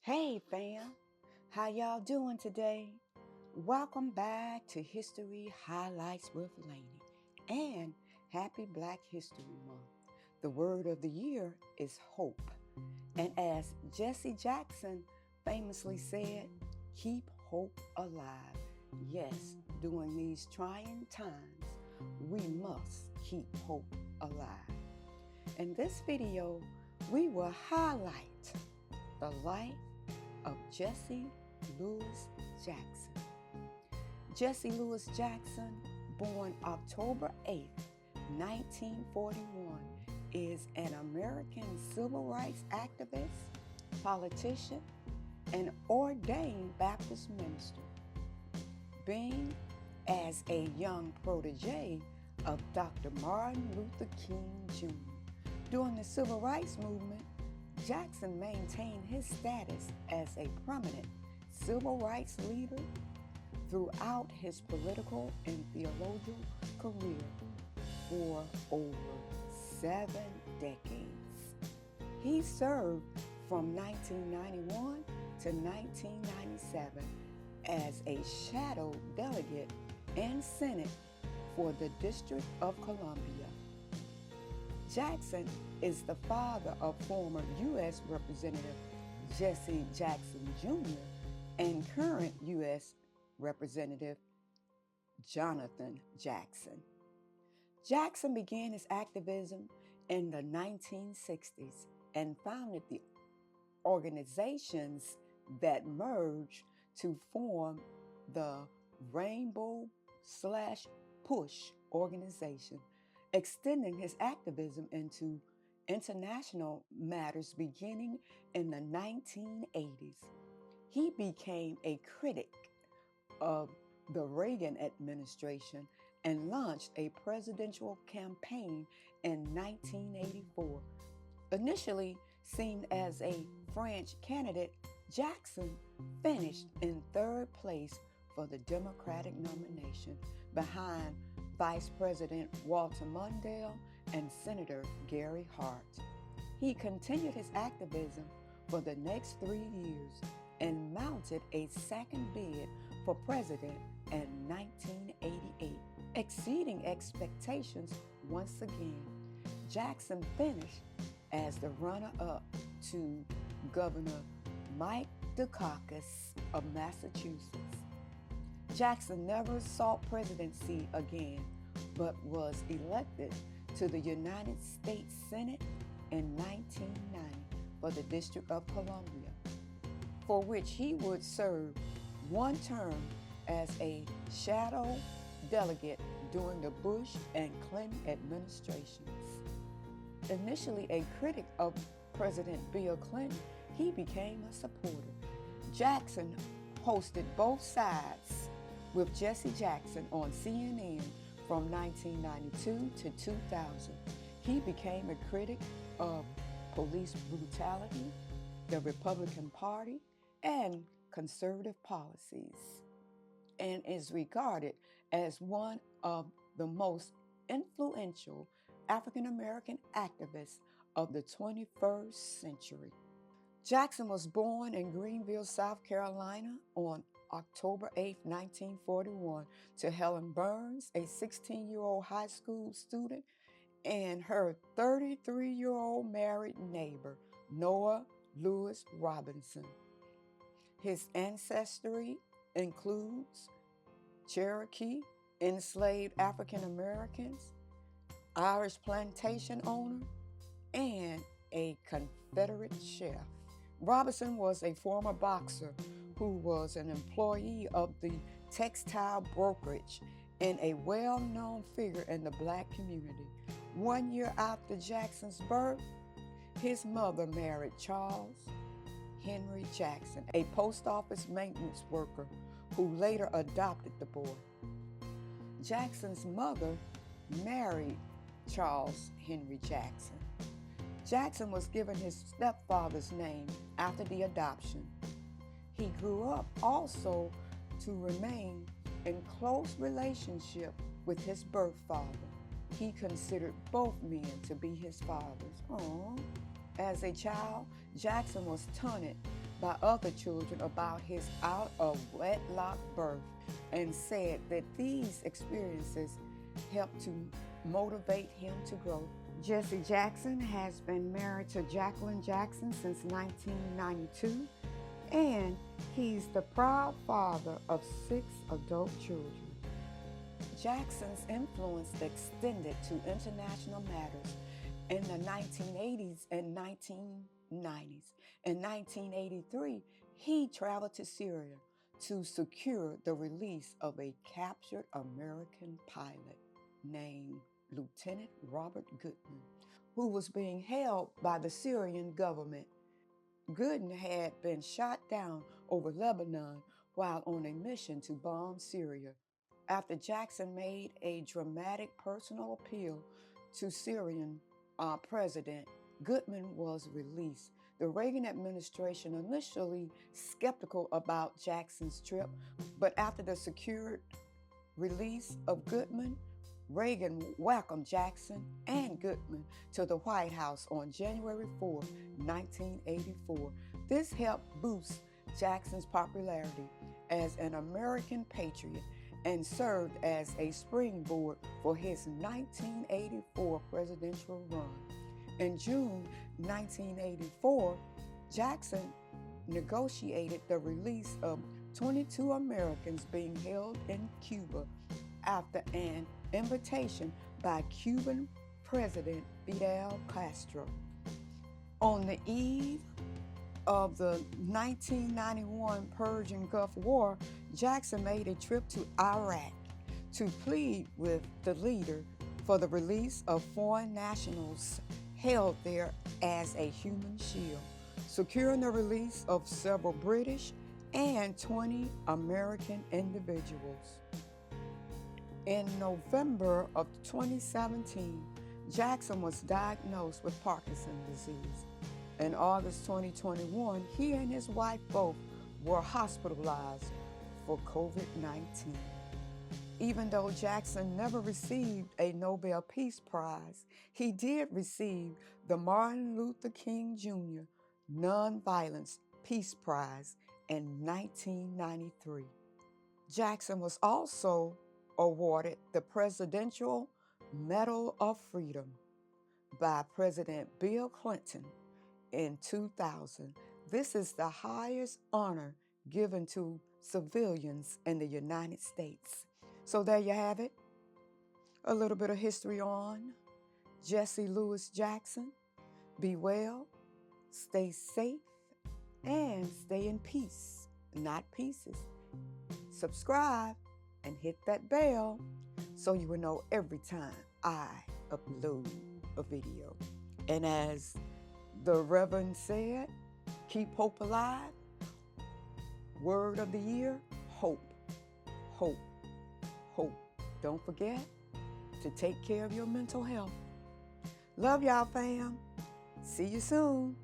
Hey fam, how y'all doing today? Welcome back to History Highlights with Laney and happy Black History Month. The word of the year is hope. And as Jesse Jackson famously said, keep hope alive. Yes, during these trying times, we must keep hope alive. In this video, we will highlight the life of Jesse Louis Jackson. Jesse Louis Jackson, born October 8, 1941, is an American civil rights activist, politician, and ordained Baptist minister. Being as a young protege of Dr. Martin Luther King Jr. During the civil rights movement, Jackson maintained his status as a prominent civil rights leader throughout his political and theological career for over 7 decades. He served from 1991 to 1997 as a shadow delegate in Senate for the District of Columbia. Jackson is the father of former U.S. Representative Jesse Jackson Jr. and current U.S. Representative Jonathan Jackson. Jackson began his activism in the 1960s and founded the organizations that merged to form the Rainbow/Push organization, extending his activism into international matters beginning in the 1980s. He became a critic of the Reagan administration and launched a presidential campaign in 1984. Initially seen as a French candidate, Jackson finished in 3rd place for the Democratic nomination behind Vice President Walter Mondale and Senator Gary Hart. He continued his activism for the next 3 years and mounted a second bid for president in 1988. Exceeding expectations once again, Jackson finished as the runner-up to Governor Mike Dukakis of Massachusetts. Jackson never sought presidency again, but was elected to the United States Senate in 1990 for the District of Columbia, for which he would serve 1 term as a shadow delegate during the Bush and Clinton administrations. Initially a critic of President Bill Clinton, he became a supporter. Jackson hosted Both Sides with Jesse Jackson on CNN from 1992 to 2000. He became a critic of police brutality, the Republican Party, and conservative policies, and is regarded as one of the most influential African American activists of the 21st century. Jackson was born in Greenville, South Carolina on October 8, 1941, to Helen Burns, a 16-year-old high school student, and her 33-year-old married neighbor, Noah Lewis Robinson. His ancestry includes Cherokee, enslaved African Americans, Irish plantation owner, and a Confederate chef. Robinson was a former boxer who was an employee of the textile brokerage and a well-known figure in the Black community. 1 year after Jackson's birth, his mother married Charles Henry Jackson, a post office maintenance worker who later adopted the boy. Jackson's mother married Charles Henry Jackson. Jackson was given his stepfather's name after the adoption. He grew up also to remain in close relationship with his birth father. He considered both men to be his fathers. As a child, Jackson was taunted by other children about his out of wedlock birth and said that these experiences helped to motivate him to grow. Jesse Jackson has been married to Jacqueline Jackson since 1992, and he's the proud father of 6 adult children. Jackson's influence extended to international matters in the 1980s and 1990s. In 1983, he traveled to Syria to secure the release of a captured American pilot named Lieutenant Robert Goodman, who was being held by the Syrian government. Goodman had been shot down over Lebanon while on a mission to bomb Syria. After Jackson made a dramatic personal appeal to Syrian President, Goodman was released. The Reagan administration initially skeptical about Jackson's trip, but after the secured release of Goodman, Reagan welcomed Jackson and Goodman to the White House on January 4, 1984. This helped boost Jackson's popularity as an American patriot and served as a springboard for his 1984 presidential run. In June 1984, Jackson negotiated the release of 22 Americans being held in Cuba after an invitation by Cuban President Fidel Castro. On the eve of the 1991 Persian Gulf War, Jackson made a trip to Iraq to plead with the leader for the release of foreign nationals held there as a human shield, securing the release of several British and 20 American individuals. In November of 2017, Jackson was diagnosed with Parkinson's disease. In August 2021, he and his wife both were hospitalized for COVID-19. Even though Jackson never received a Nobel Peace Prize, he did receive the Martin Luther King Jr. Nonviolence Peace Prize in 1993. Jackson was also awarded the Presidential Medal of Freedom by President Bill Clinton in 2000. This is the highest honor given to civilians in the United States. So there you have it. A little bit of history on Jesse Louis Jackson. Be well, stay safe, and stay in peace, not pieces. Subscribe and hit that bell so you will know every time I upload a video. And as the Reverend said, keep hope alive. Word of the year, hope, hope, hope. Don't forget to take care of your mental health. Love y'all, fam. See you soon.